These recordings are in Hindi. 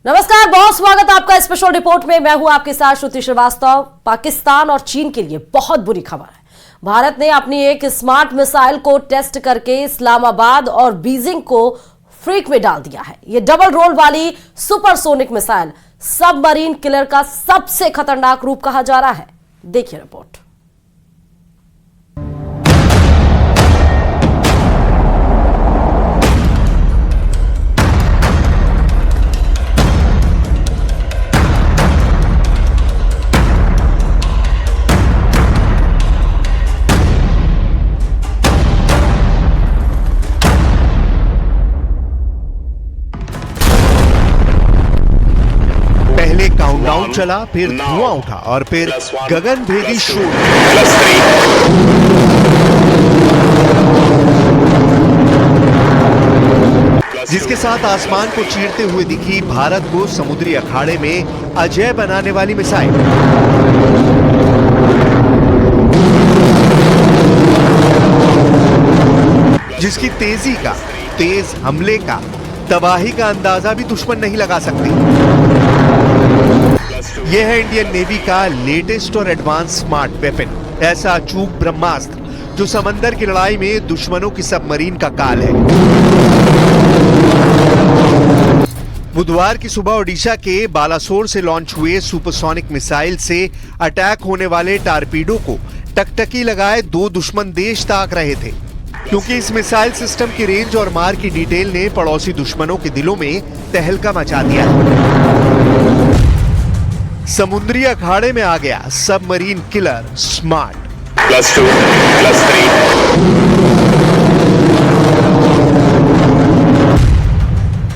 नमस्कार, बहुत स्वागत है आपका स्पेशल रिपोर्ट में। मैं हूं आपके साथ श्रुति श्रीवास्तव। पाकिस्तान और चीन के लिए बहुत बुरी खबर है। भारत ने अपनी एक स्मार्ट मिसाइल को टेस्ट करके इस्लामाबाद और बीजिंग को फ्रीक में डाल दिया है। यह डबल रोल वाली सुपरसोनिक मिसाइल सबमरीन किलर का सबसे खतरनाक रूप कहा जा रहा है। देखिए रिपोर्ट। काउंटडाउन चला, फिर धुआं उठा और फिर गगनभेदी शोर, जिसके साथ आसमान को चीरते हुए दिखी भारत को समुद्री अखाड़े में अजय बनाने वाली मिसाइल। जिसकी तेजी का, तेज हमले का, तबाही का अंदाजा भी दुश्मन नहीं लगा सकते। यह है इंडियन नेवी का लेटेस्ट और एडवांस स्मार्ट वेपन, ऐसा अचूक ब्रह्मास्त्र जो समंदर की लड़ाई में दुश्मनों की सबमरीन का काल है। बुधवार की सुबह ओडिशा के बालासोर से लॉन्च हुए सुपरसोनिक मिसाइल से अटैक होने वाले टारपीडो को टकटकी लगाए दो दुश्मन देश ताक रहे थे, क्योंकि इस मिसाइल सिस्टम की रेंज और मार की डिटेल ने पड़ोसी दुश्मनों के दिलों में तहलका मचा दिया है। समुद्री अखाड़े में आ गया सबमरीन किलर स्मार्ट +2 +3।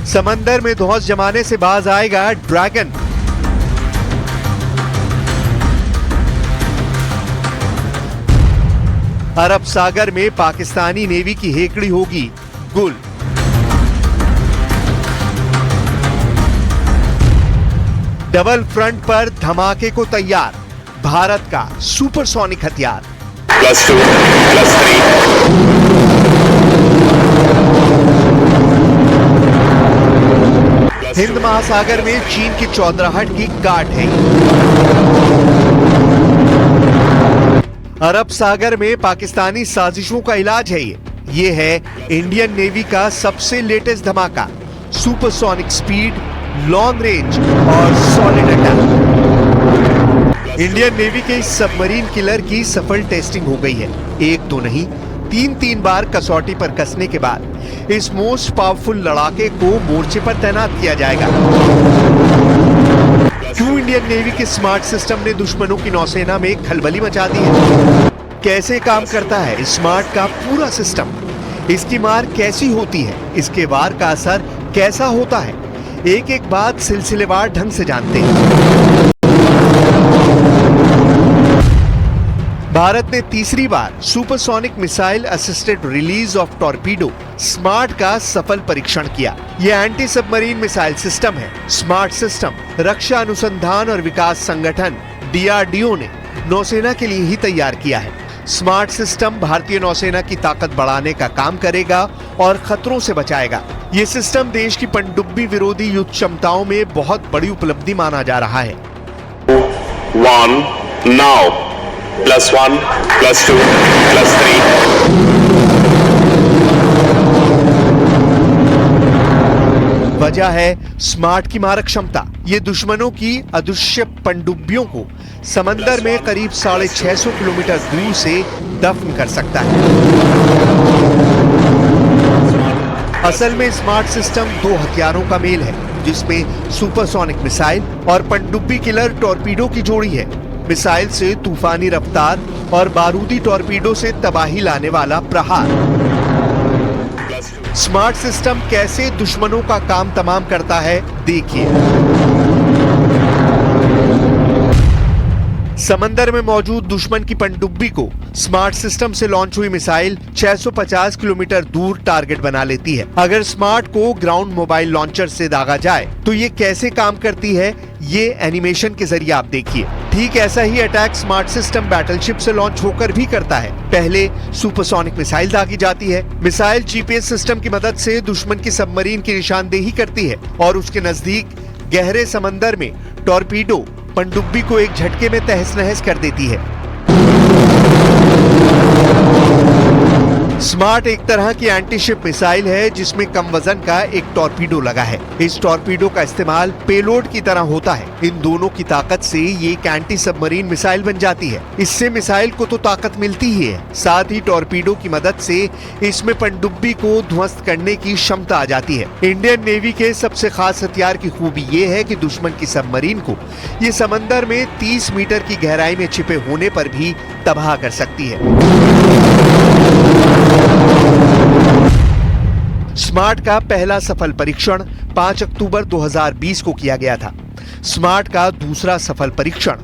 समंदर में धौंस जमाने से बाज आएगा ड्रैगन। अरब सागर में पाकिस्तानी नेवी की हेकड़ी होगी गुल। डबल फ्रंट पर धमाके को तैयार भारत का सुपरसोनिक हथियार +2 +3। हिंद महासागर में चीन की चौधराहट की गांठ है। अरब सागर में पाकिस्तानी साजिशों का इलाज है। ये है इंडियन नेवी का सबसे लेटेस्ट धमाका, सुपरसोनिक स्पीड, लॉन्ग रेंज और सॉलिड अटैक। इंडियन नेवी के इस सबमरीन किलर की सफल टेस्टिंग हो गई है। एक दो नहीं, तीन बार कसौटी पर कसने के बाद इस मोस्ट पावरफुल लड़ाके को मोर्चे पर तैनात किया जाएगा। क्यों इंडियन नेवी के स्मार्ट सिस्टम ने दुश्मनों की नौसेना में खलबली मचा दी है? कैसे काम करता है स्मार्ट का पूरा सिस्टम? इसकी मार कैसी होती है? इसके वार का असर कैसा होता है? एक एक बात सिलसिलेवार ढंग से जानते हैं। भारत ने तीसरी बार supersonic missile assisted release of torpedo smart का सफल परीक्षण किया। यह एंटी सबमरीन मिसाइल सिस्टम है। स्मार्ट सिस्टम रक्षा अनुसंधान और विकास संगठन DRDO ने नौसेना के लिए ही तैयार किया है। स्मार्ट सिस्टम भारतीय नौसेना की ताकत बढ़ाने का काम करेगा और खतरों से बचाएगा। ये सिस्टम देश की पनडुब्बी विरोधी युद्ध क्षमताओं में बहुत बड़ी उपलब्धि माना जा रहा है। 1 now +1 +2 +3। वजह है स्मार्ट की मारक क्षमता। ये दुश्मनों की अदृश्य पनडुब्बियों को समंदर में करीब 650 किलोमीटर दूर से दफन कर सकता है। असल में स्मार्ट सिस्टम दो हथियारों का मेल है, जिसमें सुपरसोनिक मिसाइल और पनडुब्बी किलर टॉर्पीडो की जोड़ी है। मिसाइल से तूफानी रफ्तार और बारूदी टॉर्पीडो से तबाही लाने वाला प्रहार। स्मार्ट सिस्टम कैसे दुश्मनों का काम तमाम करता है, देखिए। समंदर में मौजूद दुश्मन की पनडुब्बी को स्मार्ट सिस्टम से लॉन्च हुई मिसाइल 650 किलोमीटर दूर टारगेट बना लेती है। अगर स्मार्ट को ग्राउंड मोबाइल लॉन्चर से दागा जाए तो ये कैसे काम करती है, ये एनिमेशन के जरिए आप देखिए। ठीक ऐसा ही अटैक स्मार्ट सिस्टम बैटलशिप से लॉन्च होकर भी करता है। पहले सुपरसोनिक मिसाइल दागी जाती है। मिसाइल GPS सिस्टम की मदद से दुश्मन की सबमरीन की निशानदेही करती है और उसके नजदीक गहरे समंदर में टॉर्पीडो पनडुब्बी को एक झटके में तहस नहस कर देती है। स्मार्ट एक तरह की एंटीशिप मिसाइल है जिसमें कम वजन का एक टॉर्पीडो लगा है। इस टॉर्पीडो का इस्तेमाल पेलोड की तरह होता है। इन दोनों की ताकत से ये एक एंटी सबमरीन मिसाइल बन जाती है। इससे मिसाइल को तो ताकत मिलती ही है, साथ ही टॉर्पीडो की मदद से इसमें पनडुब्बी को ध्वस्त करने की क्षमता आ जाती है। इंडियन नेवी के सबसे खास हथियार की खूबी ये है कि दुश्मन की सबमरीन को ये समंदर में 30 मीटर की गहराई में छिपे होने पर भी तबाह कर सकती है। स्मार्ट का पहला सफल परीक्षण 5 अक्टूबर 2020 को किया गया था। स्मार्ट का दूसरा सफल परीक्षण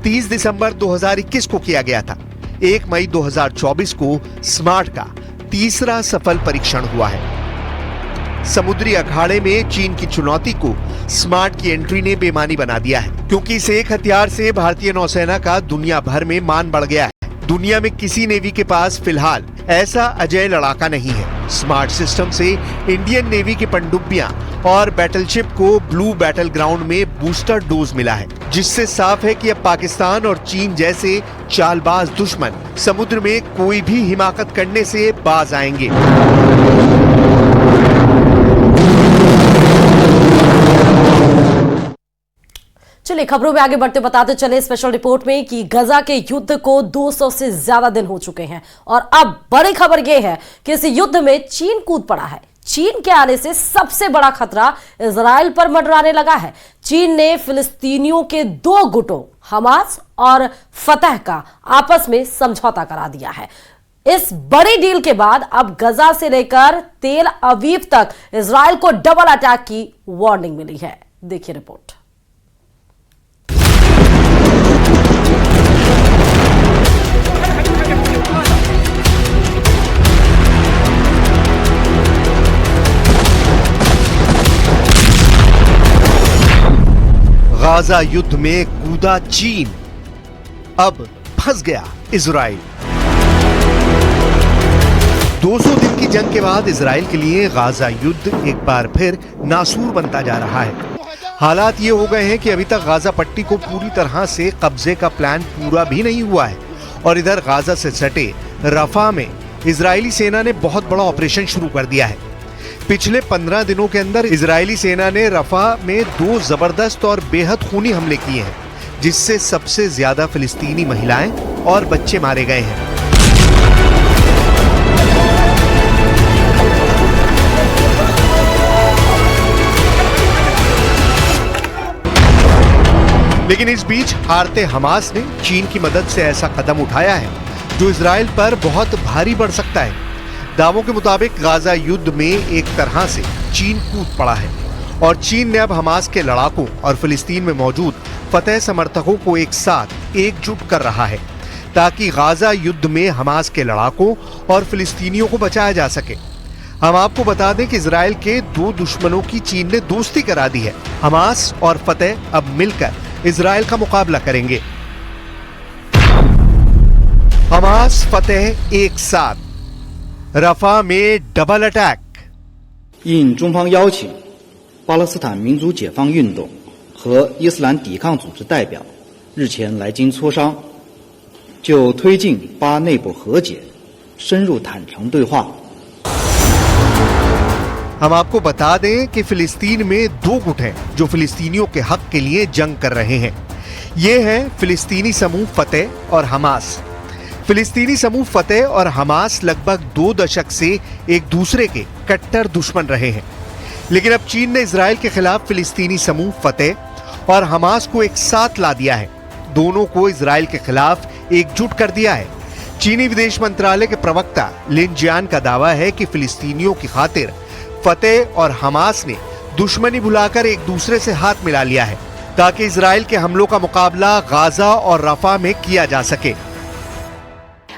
30 दिसंबर 2021 को किया गया था। 1 मई 2024 को स्मार्ट का तीसरा सफल परीक्षण हुआ है। समुद्री अखाड़े में चीन की चुनौती को स्मार्ट की एंट्री ने बेमानी बना दिया है, क्योंकि इस एक हथियार से भारतीय नौसेना का दुनिया भर में मान बढ़ गया है। दुनिया में किसी नेवी के पास फिलहाल ऐसा अजेय लड़ाका नहीं है। स्मार्ट सिस्टम से इंडियन नेवी की पनडुब्बियां और बैटलशिप को ब्लू बैटल ग्राउंड में बूस्टर डोज मिला है, जिससे साफ है कि अब पाकिस्तान और चीन जैसे चालबाज दुश्मन समुद्र में कोई भी हिमाकत करने से बाज आएंगे। चलिए खबरों में आगे बढ़ते बताते चले स्पेशल रिपोर्ट में कि गजा के युद्ध को 200 से ज्यादा दिन हो चुके हैं और अब बड़ी खबर यह है कि इस युद्ध में चीन कूद पड़ा है। चीन के आने से सबसे बड़ा खतरा इजराइल पर मंडराने लगा है। चीन ने फिलिस्तीनियों के 2 गुटों हमास और फतह का आपस में समझौता करा दिया है। इस बड़ी डील के बाद अब गजा से लेकर तेल अवीव तक इजराइल को डबल अटैक की वार्निंग मिली है। देखिए रिपोर्ट। गाजा युद्ध में कूदा चीन, अब फंस गया इजराइल। 200 दिन की जंग के बाद इजराइल के लिए गाजा युद्ध एक बार फिर नासूर बनता जा रहा है। हालात ये हो गए हैं कि अभी तक गाजा पट्टी को पूरी तरह से कब्जे का प्लान पूरा भी नहीं हुआ है और इधर गाजा से सटे रफा में इजरायली सेना ने बहुत बड़ा ऑपरेशन शुरू कर दिया है। पिछले 15 दिनों के अंदर इजरायली सेना ने रफा में 2 जबरदस्त और बेहद खूनी हमले किए हैं, जिससे सबसे ज्यादा फिलिस्तीनी महिलाएं और बच्चे मारे गए हैं। लेकिन इस बीच हारते हमास ने चीन की मदद से ऐसा कदम उठाया है जो इजराइल पर बहुत भारी पड़ सकता है। दावों के मुताबिक गाजा युद्ध में एक तरह से चीन कूद पड़ा है और चीन ने अब हमास के लड़ाकों और फिलिस्तीन में मौजूद फतह समर्थकों को एक साथ एकजुट कर रहा है ताकि गाजा युद्ध में हमास के लड़ाकों और फिलिस्तीनियों को बचाया जा सके। हम आपको बता दें कि इजराइल के 2 दुश्मनों की चीन ने दोस्ती करा दी है। हमास और फतह अब मिलकर इजराइल का मुकाबला करेंगे। हमास फतह एक साथ, रफा में डबल अटैक। 应中方邀请，巴勒斯坦民族解放运动和伊斯兰抵抗组织代表日前来京磋商，就推进巴内部和解、深入坦诚对话。 हम आपको बता दें कि फिलिस्तीन में 2 गुट हैं जो फिलिस्तीनियों के हक के लिए जंग कर रहे हैं। ये हैं फिलिस्तीनी समूह फतह और हमास। फिलिस्तीनी समूह फतह और हमास लगभग 2 दशक से एक दूसरे के कट्टर दुश्मन रहे हैं, लेकिन अब चीन ने इजराइल के खिलाफ फिलिस्तीनी समूह फतह और हमास को एक साथ ला दिया है। दोनों को इजराइल के खिलाफ एकजुट कर दिया है। चीनी विदेश मंत्रालय के प्रवक्ता लिन जियान का दावा है कि फिलिस्तीनियों की खातिर फतह और हमास ने दुश्मनी भुलाकर एक दूसरे से हाथ मिला लिया है ताकि इजराइल के हमलों का मुकाबला गाजा और रफा में किया जा सके।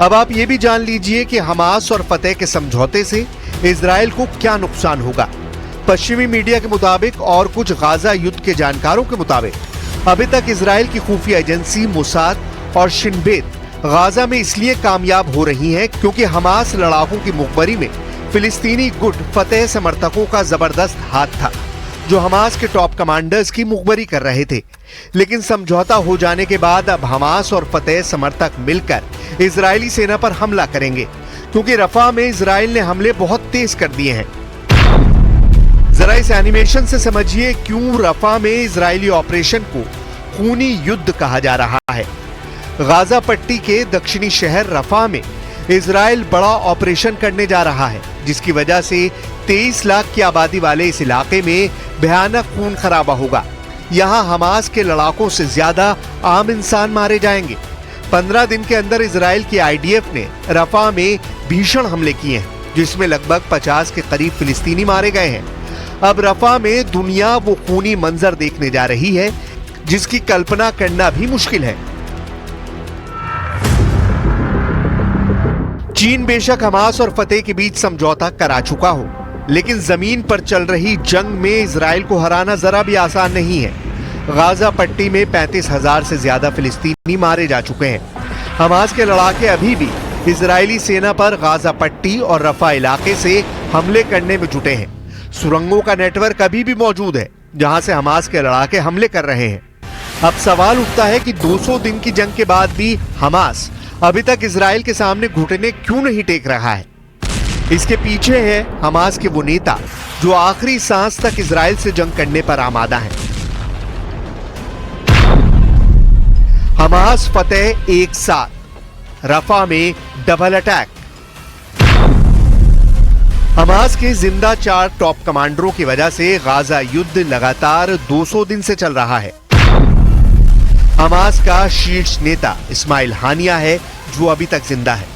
अब आप ये भी जान लीजिए कि हमास और फतह के समझौते से इजराइल को क्या नुकसान होगा। पश्चिमी मीडिया के मुताबिक और कुछ गाजा युद्ध के जानकारों के मुताबिक अभी तक इजराइल की खुफिया एजेंसी मोसाद और शिन बेत गाजा में इसलिए कामयाब हो रही हैं क्योंकि हमास लड़ाकों की मुखबरी में फिलिस्तीनी गुट फतेह समर्थकों का जबरदस्त हाथ था, जो हमास के टॉप कमांडर्स की मुखबरी कर रहे थे। लेकिन समझौता हो जाने के बाद अब हमास और फतेह समर्थक मिलकर इजरायली सेना पर हमला करेंगे, क्योंकि रफा में इजराइल ने हमले बहुत तेज कर दिए हैं। जरा इस एनिमेशन से समझिए क्यों रफा में इजरायली ऑपरेशन को खूनी युद्ध कहा जा रहा है। गाजा पट्टी के दक्षिणी शहर रफा में इजराइल बड़ा ऑपरेशन करने जा रहा है, जिसकी वजह से 23 लाख की आबादी वाले इस इलाके में भयानक खून खराबा होगा। यहाँ हमास के लड़ाकों से ज्यादा आम इंसान मारे जाएंगे। 15 दिन के अंदर इजराइल की आईडीएफ ने रफा में भीषण हमले किए हैं, जिसमें लगभग 50 के करीब फिलिस्तीनी मारे गए हैं। अब रफा में दुनिया वो खूनी मंजर देखने जा रही है जिसकी कल्पना करना भी मुश्किल है। चीन बेशक हमास और फतेह के बीच समझौता करा चुका हो, लेकिन जमीन पर चल रही जंग में इजराइल को हराना जरा भी आसान नहीं है। गाजा पट्टी में 35,000 से ज्यादा फिलिस्तीनी मारे जा चुके हैं। हमास के लड़ाके अभी भी इजरायली सेना पर गाजा पट्टी और रफा इलाके से हमले करने में जुटे हैं। सुरंगों का नेटवर्क अभी भी मौजूद है, जहां से हमास के लड़ाके हमले कर रहे हैं। अब सवाल उठता है कि 200 दिन की जंग के बाद भी हमास अभी तक इजराइल के सामने घुटने क्यों नहीं टेक रहा है। इसके पीछे है हमास के वो नेता जो आखिरी सांस तक इजराइल से जंग करने पर आमादा हैं। हमास फतेह एक साथ, रफा में डबल अटैक। हमास के जिंदा 4 टॉप कमांडरों की वजह से गाजा युद्ध लगातार 200 दिन से चल रहा है। हमास का शीर्ष नेता इस्माइल हानिया है, जो अभी तक जिंदा है।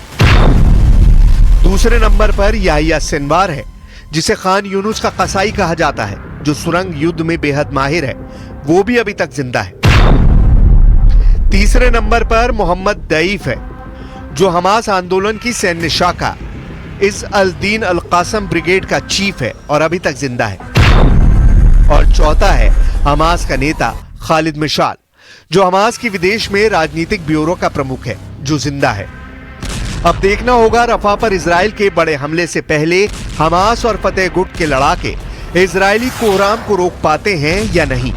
दूसरे नंबर पर याहिया सिनवार है, जिसे खान यूनुस का कसाई कहा जाता है, जो सुरंग युद्ध में बेहद माहिर है, वो भी अभी तक जिंदा है। तीसरे नंबर पर मोहम्मद दईफ है, जो हमास आंदोलन की सैन्य शाखा इस अल दीन अल कासम ब्रिगेड का चीफ है और अभी तक जिंदा है। और चौथा है हमास का नेता खालिद मिशाल, जो हमास की विदेश में राजनीतिक ब्यूरो का प्रमुख है, जो जिंदा है। अब देखना होगा रफा पर इजराइल के बड़े हमले से पहले हमास और फतेह गुट के लड़ाके इजरायली कोहराम को रोक पाते हैं या नहीं।